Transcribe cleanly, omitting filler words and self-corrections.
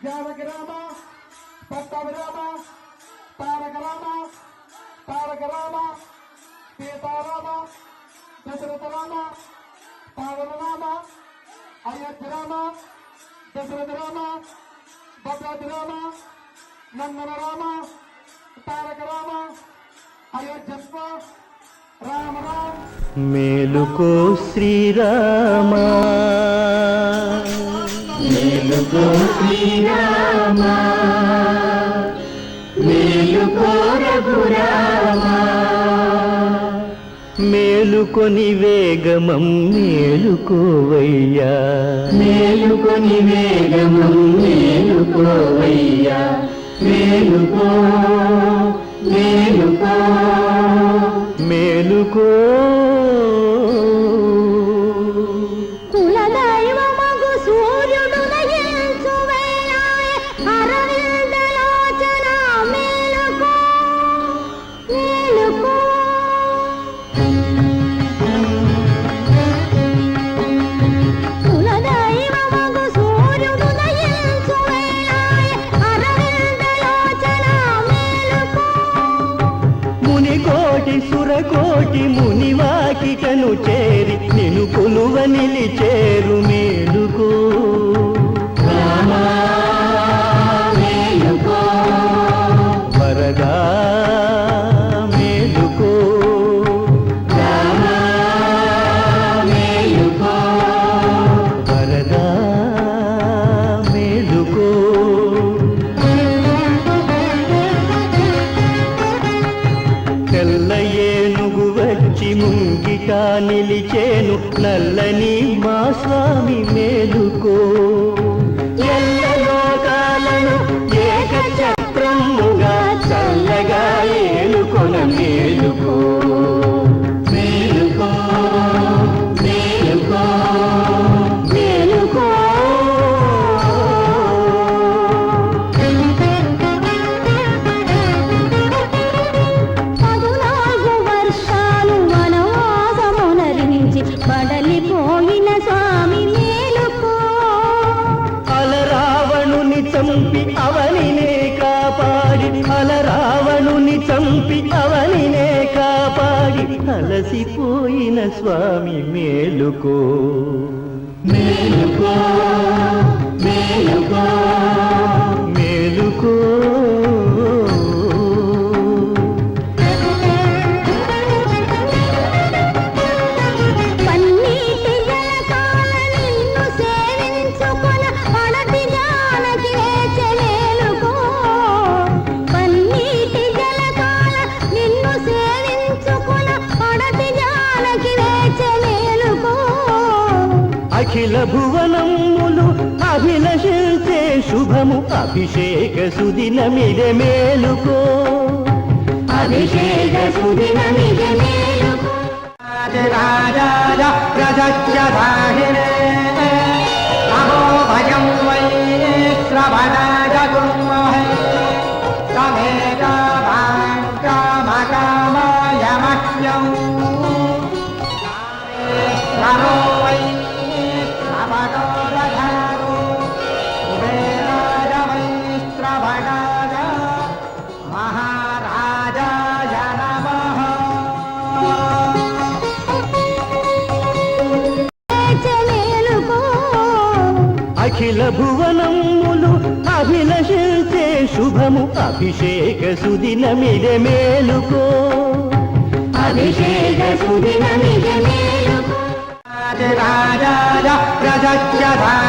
జానకి రామ పట్టాభి రామ తారక రామ తారక రామ సీతారామ దశరథ రామ పావన రామ అయోధ్య రామ దశరథ రామ భద్రాద్రి రామ నందన రామ తారక రామ అయోధ్యస్వ రామ రామ. మేలుకో శ్రీరామ మేలుకో శ్రీరామ మేలుకో రఘురామ మేలుకొని వేగమం మేలుకోవయ్యా మేలుకొని వేగమం మేలుకోవయ్యా మేలుకో మేలుకో మేలుకో. కులదైవమగు సూర్యుడు నయించు వేళాయె అరవిందలోచన మేలుకో మేలుకో. కులదైవమగు సూర్యుడు నయించు వేళాయె అరవిందలోచన మేలుకో. మునికోటి సురకోటి మునివాకిటను చేరి నిను కొలువ నిలిచేరు మేలుకో రామా మేలుకో వరదా మేలుకో రామా మేలుకో వరదా మేలుకో. తెల్ల ఏనుగు వచ్చి ముంగిట నిలిచేను నల్లని మా స్వామి మేలుకో ఎల్ల లోకాలను ఏకచక్రముగా చల్లగా ఏలుకొన మేలుకో మేలుకో మేలుకో మేలుకో. 14 వర్షాలు వనవాసమునరించి బడలిపోయిన స్వామి మేలుకో. అలరావణుని చంపి అవనినే కాపాడి అలరావణుని చంపి అవనినే కాపాడి అలసిపోయిన స్వామి మేలుకో మేలుకో మేలుకో మేలుకో. పన్నీటి జలకాల నిన్ను సేవించుకొన పడతి జానకి వేచె మేలుకో. పన్నీటి జలకాల నిన్ను సేవించుకొన పడతి జానకి వేచె మేలుకో. అఖిల భువనములు అభిలషించే శుభము అభిషేక సుదినమిదే మేలుకో అభిషేక సుదినమిదే మేలుకో. రాజాయ ప్రజజ్జధాహినే నమో భయం why శ్రవణాయ గుర్మహే Sametha భాంకామకామాయ మహ్యం Namo why శ్రవణో రథారో కుబేరాయ why శ్రవణాయ మహారాజాయ నమః. వేచె మేలుకో. అఖిల భువనములు అభిలషించే శుభము అభిషేక సుదినమిదే మేలుకో అభిషేక సుదినమిదే మేలుకో. రాజాయ ప్రజజ్జధాహినే